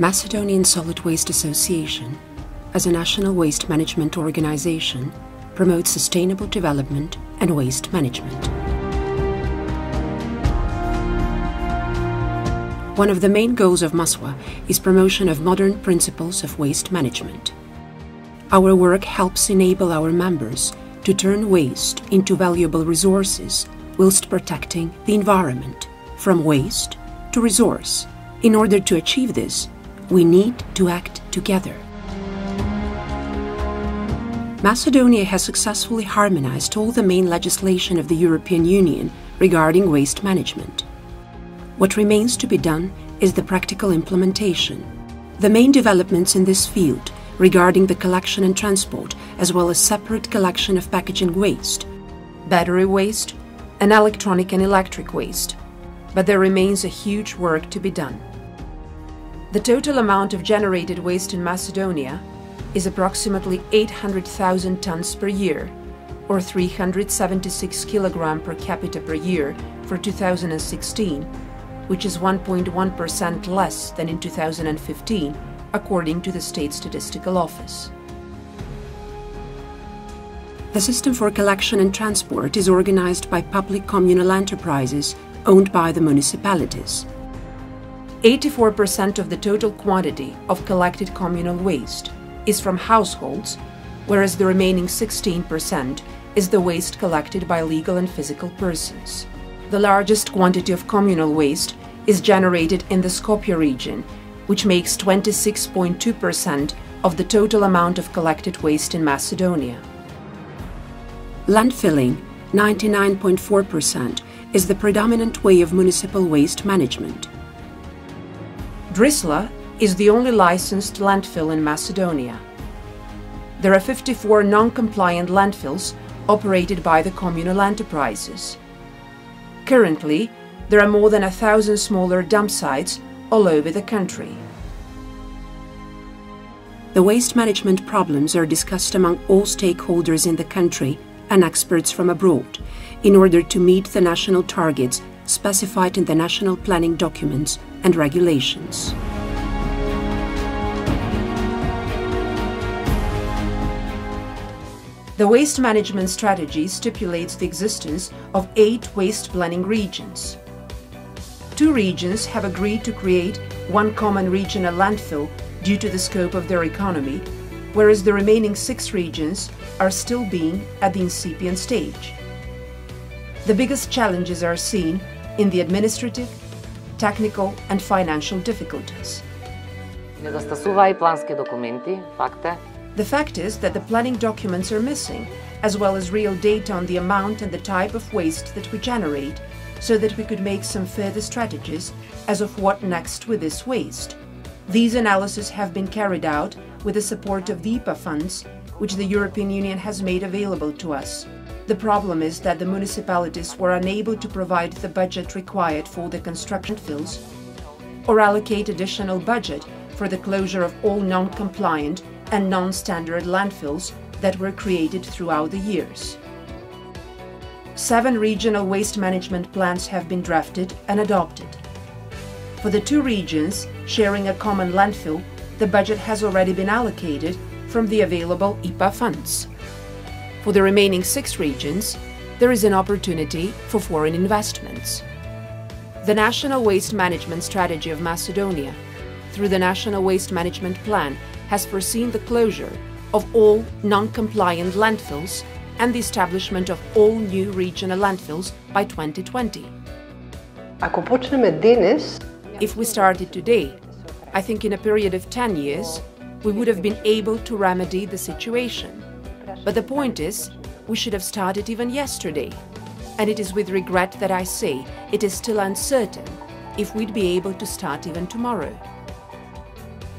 Macedonian Solid Waste Association, as a national waste management organization, promotes sustainable development and waste management. One of the main goals of MaSWA is promotion of modern principles of waste management. Our work helps enable our members to turn waste into valuable resources whilst protecting the environment from waste to resource. In order to achieve this, we need to act together. Macedonia has successfully harmonized all the main legislation of the European Union regarding waste management. What remains to be done is the practical implementation. The main developments in this field regarding the collection and transport, as well as separate collection of packaging waste, battery waste, and electronic and electric waste. But there remains a huge work to be done. The total amount of generated waste in Macedonia is approximately 800,000 tons per year, or 376 kilograms per capita per year for 2016, which is 1.1% less than in 2015, according to the State Statistical Office. The system for collection and transport is organized by public communal enterprises owned by the municipalities. 84% of the total quantity of collected communal waste is from households, whereas the remaining 16% is the waste collected by legal and physical persons. The largest quantity of communal waste is generated in the Skopje region, which makes 26.2% of the total amount of collected waste in Macedonia. Landfilling, 99.4%, is the predominant way of municipal waste management. Drisla is the only licensed landfill in Macedonia. There are 54 non-compliant landfills operated by the communal enterprises. Currently, there are more than 1,000 smaller dump sites all over the country. The waste management problems are discussed among all stakeholders in the country and experts from abroad in order to meet the national targets specified in the national planning documents and regulations. The waste management strategy stipulates the existence of 8 waste planning regions. 2 regions have agreed to create one common regional landfill due to the scope of their economy, whereas the remaining 6 regions are still being at the incipient stage. The biggest challenges are seen in the administrative, technical and financial difficulties. Недостасува и плански документи, факт е, The fact is that the planning documents are missing, as well as real data on the amount and the type of waste that we generate, so that we could make some further strategies as of what next with this waste. These analyses have been carried out with the support of the IPA funds, which the European Union has made available to us. The problem is that the municipalities were unable to provide the budget required for the construction fills or allocate additional budget for the closure of all non-compliant and non-standard landfills that were created throughout the years. 7 regional waste management plans have been drafted and adopted. For the 2 regions sharing a common landfill, the budget has already been allocated from the available IPA funds. For the remaining 6 regions, there is an opportunity for foreign investments. The National Waste Management Strategy of Macedonia, through the National Waste Management Plan, has foreseen the closure of all non-compliant landfills and the establishment of all new regional landfills by 2020. If we started today, I think in a period of 10 years, we would have been able to remedy the situation. But the point is, we should have started even yesterday. And it is with regret that I say it is still uncertain if we'd be able to start even tomorrow.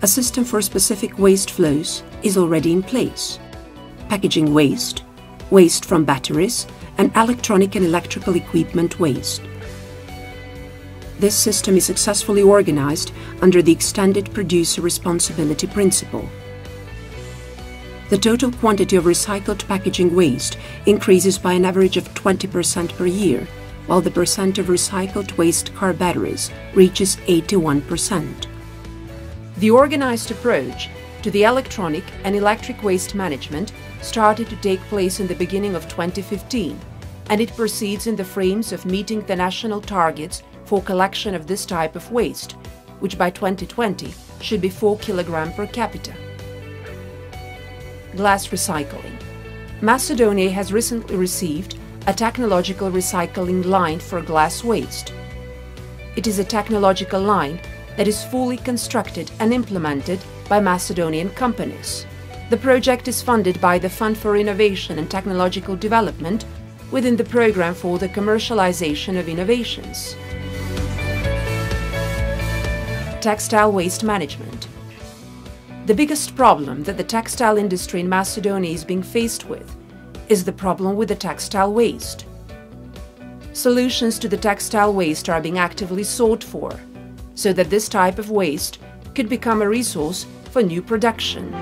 A system for specific waste flows is already in place. Packaging waste, waste from batteries, and electronic and electrical equipment waste. This system is successfully organized under the Extended Producer Responsibility Principle. The total quantity of recycled packaging waste increases by an average of 20% per year, while the percent of recycled waste car batteries reaches 81%. The organized approach to the electronic and electric waste management started to take place in the beginning of 2015, and it proceeds in the frames of meeting the national targets for collection of this type of waste, which by 2020 should be 4 kg per capita. Glass recycling. Macedonia has recently received a technological recycling line for glass waste. It is a technological line that is fully constructed and implemented by Macedonian companies. The project is funded by the Fund for Innovation and Technological Development within the Programme for the Commercialization of Innovations. Textile waste management. The biggest problem that the textile industry in Macedonia is being faced with is the problem with the textile waste. Solutions to the textile waste are being actively sought for, so that this type of waste could become a resource for new production.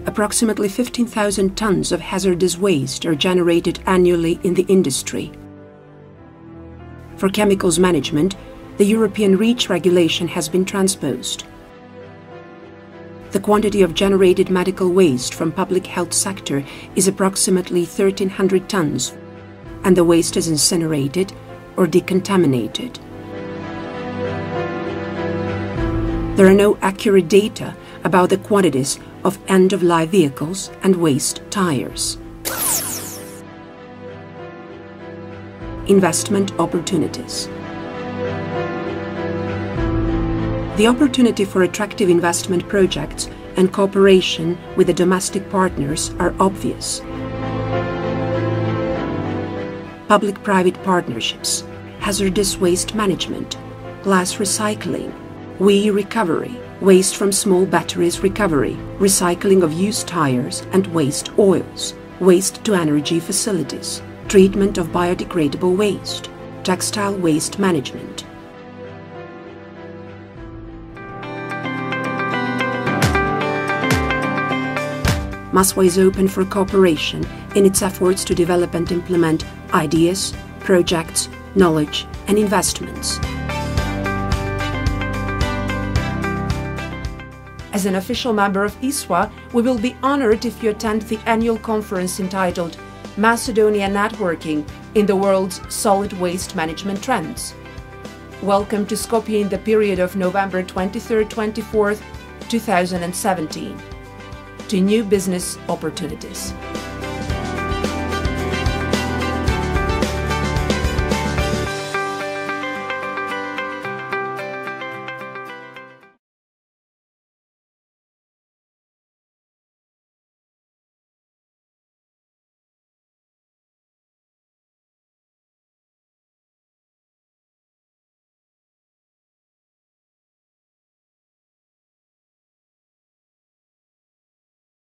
Approximately 15,000 tons of hazardous waste are generated annually in the industry. For chemicals management, the European REACH regulation has been transposed. The quantity of generated medical waste from public health sector is approximately 1,300 tons, and the waste is incinerated or decontaminated. There are no accurate data about the quantities of end-of-life vehicles and waste tires. Investment opportunities. The opportunity for attractive investment projects and cooperation with the domestic partners are obvious. Public-private partnerships, hazardous waste management, glass recycling, WEEE recovery, waste from small batteries recovery, recycling of used tires and waste oils, waste-to-energy facilities, treatment of biodegradable waste, textile waste management. MaSWA is open for cooperation in its efforts to develop and implement ideas, projects, knowledge, and investments. As an official member of MaSWA, we will be honored if you attend the annual conference entitled Macedonia Networking in the World's Solid Waste Management Trends. Welcome to Skopje in the period of November 23rd-24th, 2017. To new business opportunities.